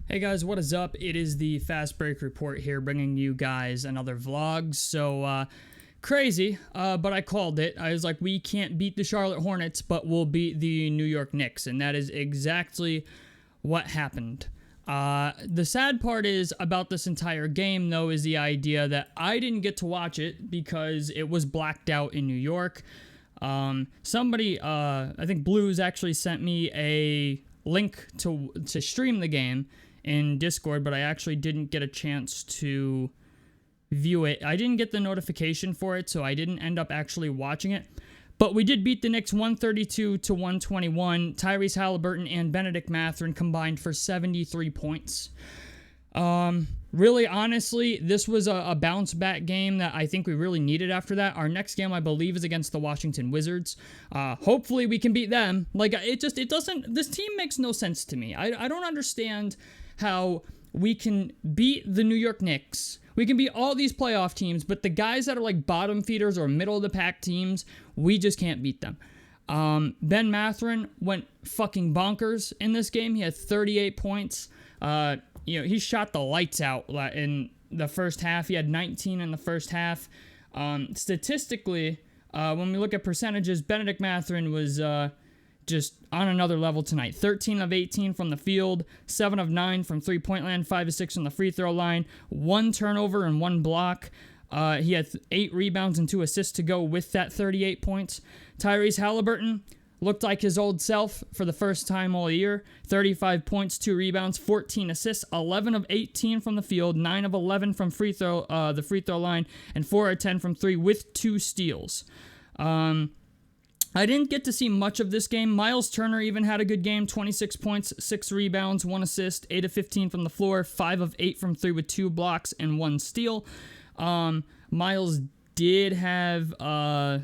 Hey guys, what is up? It is the Fast Break Report here, bringing you guys another vlog. So, crazy, but I called it. I was like, we can't beat the Charlotte Hornets, but we'll beat the New York Knicks, and that is exactly what happened. The sad part is about this entire game, though, is the idea that I didn't get to watch it because it was blacked out in New York. Somebody, I think Blues actually sent me a link to stream the game in Discord, but I actually didn't get a chance to view it. I didn't get the notification for it, so I didn't end up actually watching it. But we did beat the Knicks 132 to 121. Tyrese Haliburton and Benedict Mathurin combined for 73 points. Really, honestly, this was a bounce-back game that I think we really needed after that. Our next game, I believe, is against the Washington Wizards. Hopefully, we can beat them. Like, it doesn't, this team makes no sense to me. I don't understand how we can beat the New York Knicks. We can beat all these playoff teams, but the guys that are like bottom feeders or middle-of-the-pack teams, we just can't beat them. Benn Mathurin went fucking bonkers in this game. He had 38 points. He shot the lights out in the first half. He had 19 in the first half. Statistically, when we look at percentages, Benedict Mathurin was just on another level tonight. 13 of 18 from the field, 7 of 9 from three-point land, 5 of 6 from the free throw line, 1 turnover and 1 block. He had 8 rebounds and 2 assists to go with that 38 points. Tyrese Haliburton looked like his old self for the first time all year. 35 points, 2 rebounds, 14 assists, 11 of 18 from the field, 9 of 11 from the free throw line, and 4 of 10 from 3 with 2 steals. I didn't get to see much of this game. Miles Turner even had a good game. 26 points, 6 rebounds, 1 assist, 8 of 15 from the floor, 5 of 8 from 3 with 2 blocks and 1 steal. Miles did have... oh,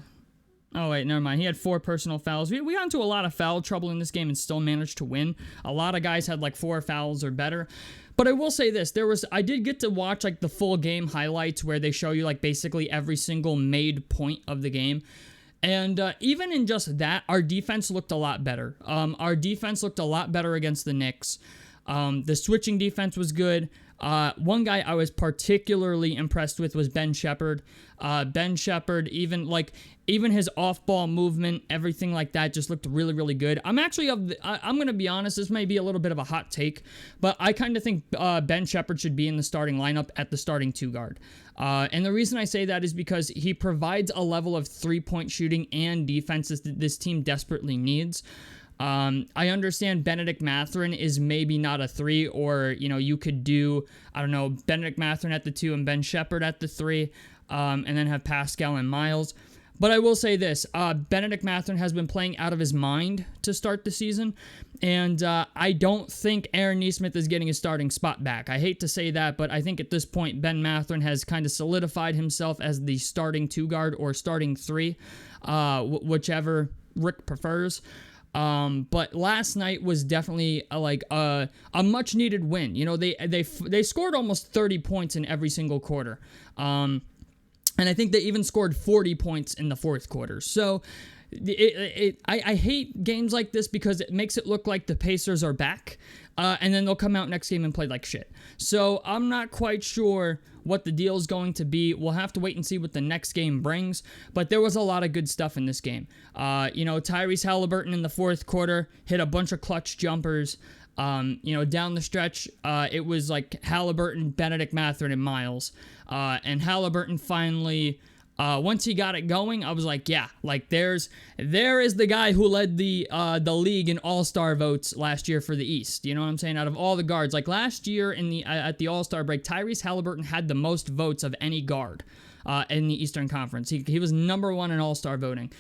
wait, never mind. He had 4 personal fouls. We got into a lot of foul trouble in this game and still managed to win. A lot of guys had like 4 fouls or better. But I will say this. I did get to watch like the full game highlights where they show you like basically every single made point of the game. And even in just that, our defense looked a lot better. Our defense looked a lot better against the Knicks. The switching defense was good. One guy I was particularly impressed with was Benn Shepherd. Ben Shepherd, even his off-ball movement, everything like that just looked really, really good. I'm going to be honest, this may be a little bit of a hot take, but I kind of think Ben Shepherd should be in the starting lineup at the starting 2 guard. And the reason I say that is because he provides a level of three-point shooting and defenses that this team desperately needs. I understand Benedict Mathurin is maybe not a 3, or, you could do, Benedict Mathurin at the 2 and Ben Shepherd at the 3, and then have Pascal and Miles. But I will say this, Benedict Mathurin has been playing out of his mind to start the season, and I don't think Aaron Nesmith is getting his starting spot back. I hate to say that, but I think at this point, Benn Mathurin has kind of solidified himself as the starting 2 guard or starting 3, whichever Rick prefers. But last night was definitely a much needed win. They scored almost 30 points in every single quarter. And I think they even scored 40 points in the fourth quarter. So I hate games like this because it makes it look like the Pacers are back, and then they'll come out next game and play like shit. So I'm not quite sure what the deal is going to be. We'll have to wait and see what the next game brings, but there was a lot of good stuff in this game. Tyrese Haliburton in the fourth quarter hit a bunch of clutch jumpers. Down the stretch, it was like Haliburton, Benedict Mathurin, and Miles. And Haliburton finally, once he got it going, I was like, yeah, like there is the guy who led the league in All-Star votes last year for the East. You know what I'm saying? Out of all the guards, like last year at the All-Star break, Tyrese Haliburton had the most votes of any guard in the Eastern Conference. He was number 1 in All-Star voting.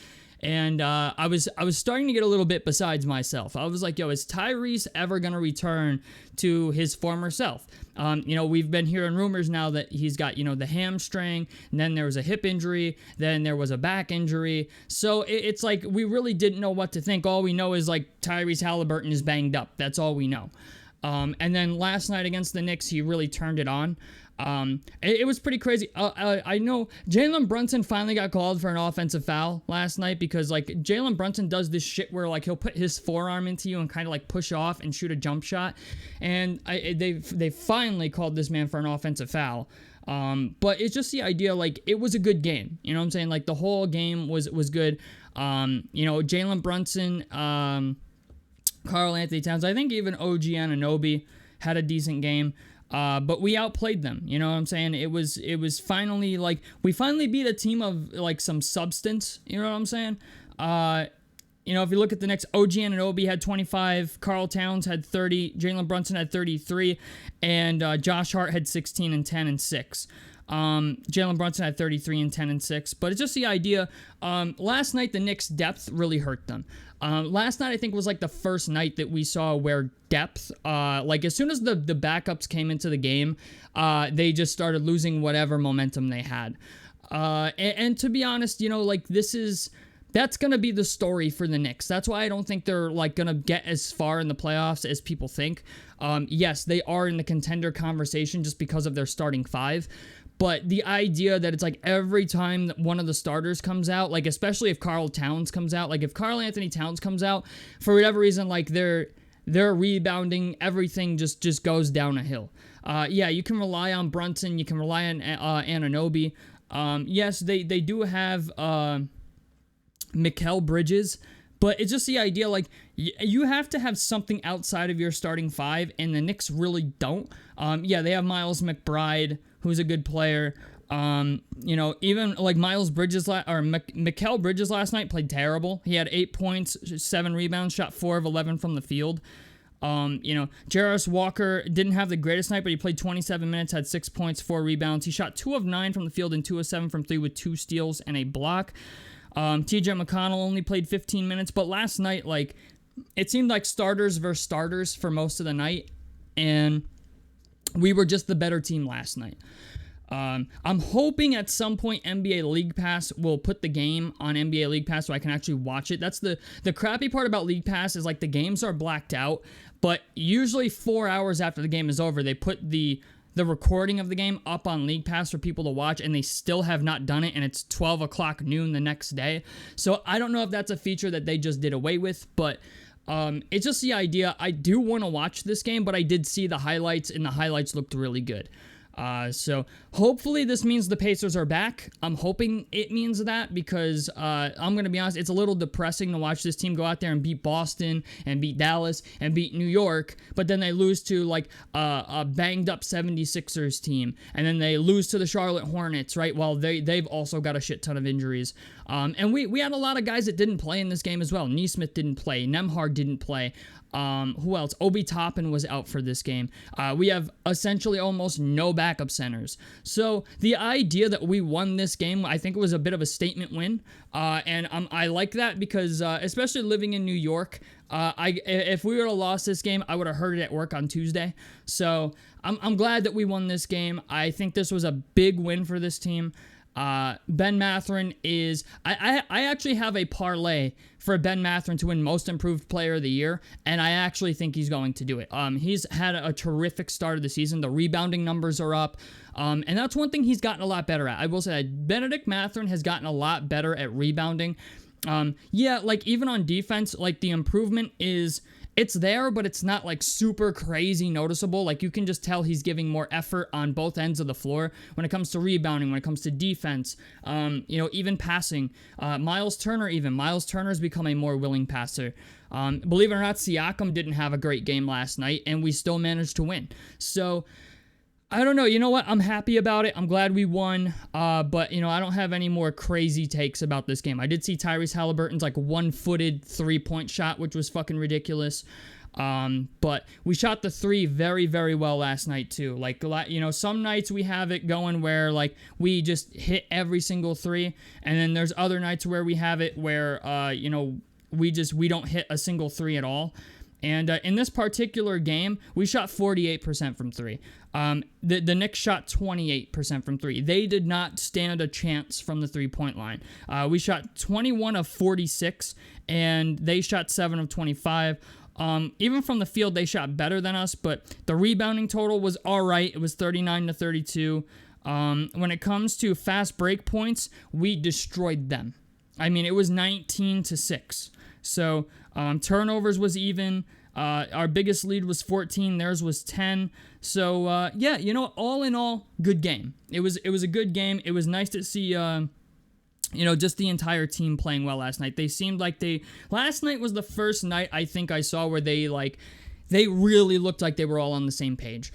And I was starting to get a little bit besides myself. I was like, yo, is Tyrese ever going to return to his former self? We've been hearing rumors now that he's got, the hamstring, and then there was a hip injury, then there was a back injury. So it's like we really didn't know what to think. All we know is like Tyrese Haliburton is banged up. That's all we know. And then last night against the Knicks, he really turned it on. It was pretty crazy. I know Jalen Brunson finally got called for an offensive foul last night because like Jalen Brunson does this shit where like he'll put his forearm into you and kind of like push off and shoot a jump shot, and they finally called this man for an offensive foul. But it's just the idea, like, it was a good game. You know what I'm saying? Like, the whole game was good. Jalen Brunson, Karl Anthony Towns, I think even OG Anunoby had a decent game. But we outplayed them. You know what I'm saying? It was finally, like, we finally beat a team of, like, some substance. You know what I'm saying? If you look at the next, OG Anunoby had 25, Karl Towns had 30, Jalen Brunson had 33, and Josh Hart had 16 and 10 and 6. Jalen Brunson had 33 and 10 and 6. But it's just the idea. Last night, the Knicks' depth really hurt them. Last night, I think, was like the first night that we saw where depth, like as soon as the backups came into the game, they just started losing whatever momentum they had. And to be honest, that's going to be the story for the Knicks. That's why I don't think they're like going to get as far in the playoffs as people think. Yes, they are in the contender conversation just because of their starting five. But the idea that it's like every time that one of the starters comes out, like especially if Karl Towns comes out, like if Karl Anthony Towns comes out, for whatever reason, like they're rebounding, everything just goes down a hill. You can rely on Brunson, you can rely on Anunoby. Yes, they do have Mikal Bridges, but it's just the idea, like, you have to have something outside of your starting five, and the Knicks really don't. They have Miles McBride, who's a good player. Even like Miles Bridges Mikal Bridges last night played terrible. He had 8 points, 7 rebounds, shot 4 of 11 from the field. Jarris Walker didn't have the greatest night, but he played 27 minutes, had 6 points, 4 rebounds. He shot 2 of 9 from the field and 2 of 7 from 3 with 2 steals and a block. TJ McConnell only played 15 minutes, but last night, like, it seemed like starters versus starters for most of the night, and we were just the better team last night. I'm hoping at some point NBA League Pass will put the game on NBA League Pass so I can actually watch it. That's the crappy part about League Pass is, like, the games are blacked out, but usually 4 hours after the game is over, they put the recording of the game up on League Pass for people to watch, and they still have not done it, and it's 12 o'clock noon the next day. So I don't know if that's a feature that they just did away with, but it's just the idea. I do want to watch this game, but I did see the highlights, and the highlights looked really good. So hopefully this means the Pacers are back. I'm hoping it means that because I'm going to be honest, it's a little depressing to watch this team go out there and beat Boston and beat Dallas and beat New York, but then they lose to like a banged up 76ers team, and then they lose to the Charlotte Hornets, right? While they've also got a shit ton of injuries. And we had a lot of guys that didn't play in this game as well. Nesmith didn't play. Nembhard didn't play. Who else? Obi Toppin was out for this game. We have essentially almost no backup centers. So the idea that we won this game, I think it was a bit of a statement win. And I like that because, especially living in New York, if we would have lost this game, I would have heard it at work on Tuesday. So I'm glad that we won this game. I think this was a big win for this team. Benn Mathurin is... I actually have a parlay for Benn Mathurin to win Most Improved Player of the Year, and I actually think he's going to do it. He's had a terrific start of the season. The rebounding numbers are up, and that's one thing he's gotten a lot better at. I will say that Benedict Mathurin has gotten a lot better at rebounding. Like even on defense, like the improvement is... It's there, but it's not like super crazy noticeable. Like you can just tell he's giving more effort on both ends of the floor when it comes to rebounding, when it comes to defense, even passing. Miles Turner's become a more willing passer. Believe it or not, Siakam didn't have a great game last night, and we still managed to win. So I don't know. You know what? I'm happy about it. I'm glad we won. But, I don't have any more crazy takes about this game. I did see Tyrese Haliburton's like one-footed three-point shot, which was fucking ridiculous. But we shot the three very, very well last night too. Like, some nights we have it going where like we just hit every single three. And then there's other nights where we have it where, we don't hit a single three at all. And in this particular game, we shot 48% from three. The Knicks shot 28% from three. They did not stand a chance from the three-point line. We shot 21 of 46, and they shot 7 of 25. Even from the field, they shot better than us, but the rebounding total was all right. It was 39-32. When it comes to fast break points, we destroyed them. I mean, it was 19-6. So turnovers was even. Our biggest lead was 14. Theirs was 10. So yeah, you know, all in all, good game. It was a good game. It was nice to see. Just the entire team playing well last night. They seemed like last night was the first night I think I saw where they really looked like they were all on the same page.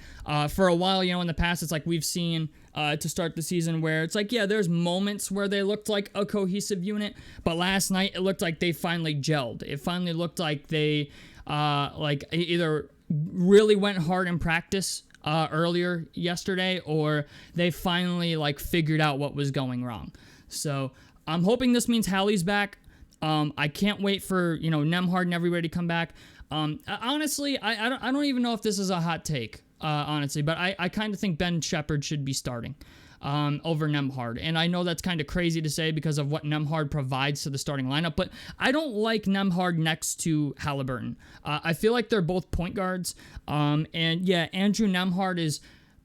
For a while, in the past, it's like we've seen to start the season where it's like, yeah, there's moments where they looked like a cohesive unit, but last night it looked like they finally gelled. It finally looked like they either really went hard in practice earlier yesterday, or they finally figured out what was going wrong. So I'm hoping this means Hallie's back. I can't wait for Nembhard and everybody to come back. Honestly, I don't even know if this is a hot take, honestly, but I kind of think Ben Shepherd should be starting over Nembhard. And I know that's kind of crazy to say because of what Nembhard provides to the starting lineup, but I don't like Nembhard next to Haliburton. I feel like they're both point guards. And yeah, Andrew Nembhard is...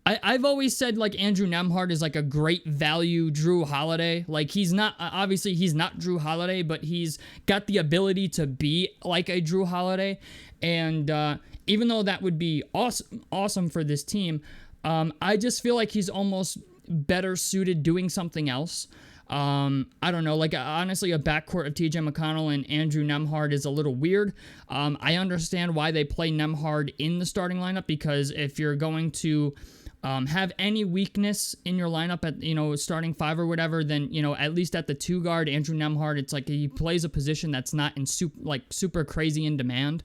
I've always said Andrew Nembhard is a great value Drew Holiday. He's not Drew Holiday, but he's got the ability to be like a Drew Holiday. And even though that would be awesome for this team, I just feel like he's almost better suited doing something else. I don't know, honestly, a backcourt of TJ McConnell and Andrew Nembhard is a little weird. I understand why they play Nembhard in the starting lineup, because if you're going to have any weakness in your lineup at, starting five or whatever, then, at least at the 2 guard, Andrew Nembhard, it's he plays a position that's not in super crazy in demand.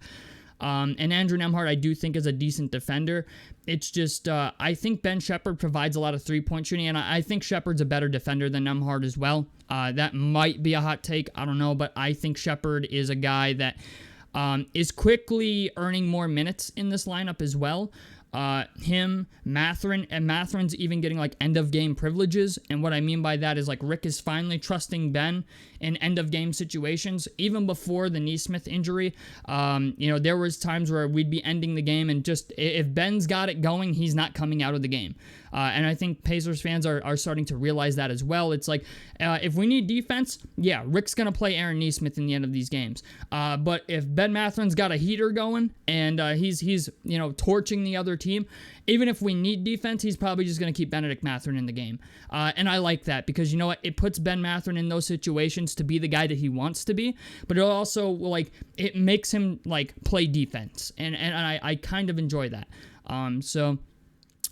And Andrew Nembhard, I do think, is a decent defender. It's just, I think Ben Shepherd provides a lot of three-point shooting, and I think Shepherd's a better defender than Nembhard as well. That might be a hot take, I don't know, but I think Shepherd is a guy that is quickly earning more minutes in this lineup as well. Him, Mathurin, and Mathurin's even getting end-of-game privileges, and what I mean by that is Rick is finally trusting Ben in end-of-game situations. Even before the Nesmith injury, there was times where we'd be ending the game, and just if Ben's got it going, he's not coming out of the game. And I think Pacers fans are starting to realize that as well. It's if we need defense, yeah, Rick's going to play Aaron Nesmith in the end of these games. But if Ben Mathurin's got a heater going and he's torching the other team, even if we need defense, he's probably just going to keep Benedict Mathurin in the game. And I like that because, you know what, it puts Ben Mathurin in those situations to be the guy that he wants to be, but it also, it makes him, play defense. And I kind of enjoy that. So...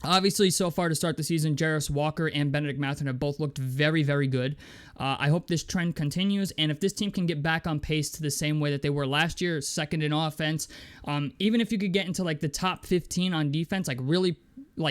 Obviously, so far to start the season, Jarris Walker and Benedict Mathurin have both looked very, very good. I hope this trend continues, and if this team can get back on pace to the same way that they were last year, second in offense, even if you could get into the top 15 on defense, really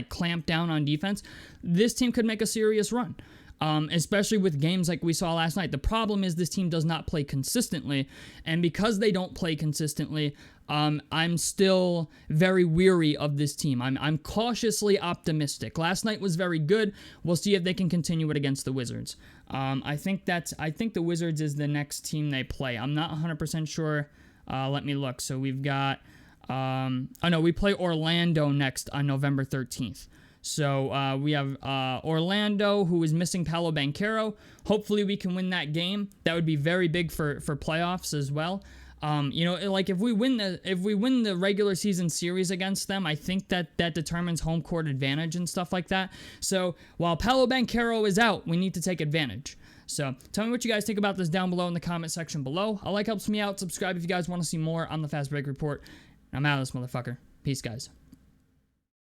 clamp down on defense, this team could make a serious run. Especially with games like we saw last night. The problem is this team does not play consistently, and because they don't play consistently, I'm still very weary of this team. I'm cautiously optimistic. Last night was very good. We'll see if they can continue it against the Wizards. I think the Wizards is the next team they play. I'm not 100% sure. Let me look. So we've got we play Orlando next on November 13th. So we have Orlando, who is missing Paolo Banchero. Hopefully we can win that game. That would be very big for playoffs as well. If we win the regular season series against them, I think that determines home court advantage and stuff like that. So while Paolo Banchero is out, we need to take advantage. So tell me what you guys think about this down below in the comment section below. A like helps me out. Subscribe if you guys want to see more on the Fast Break Report. I'm out of this motherfucker. Peace, guys.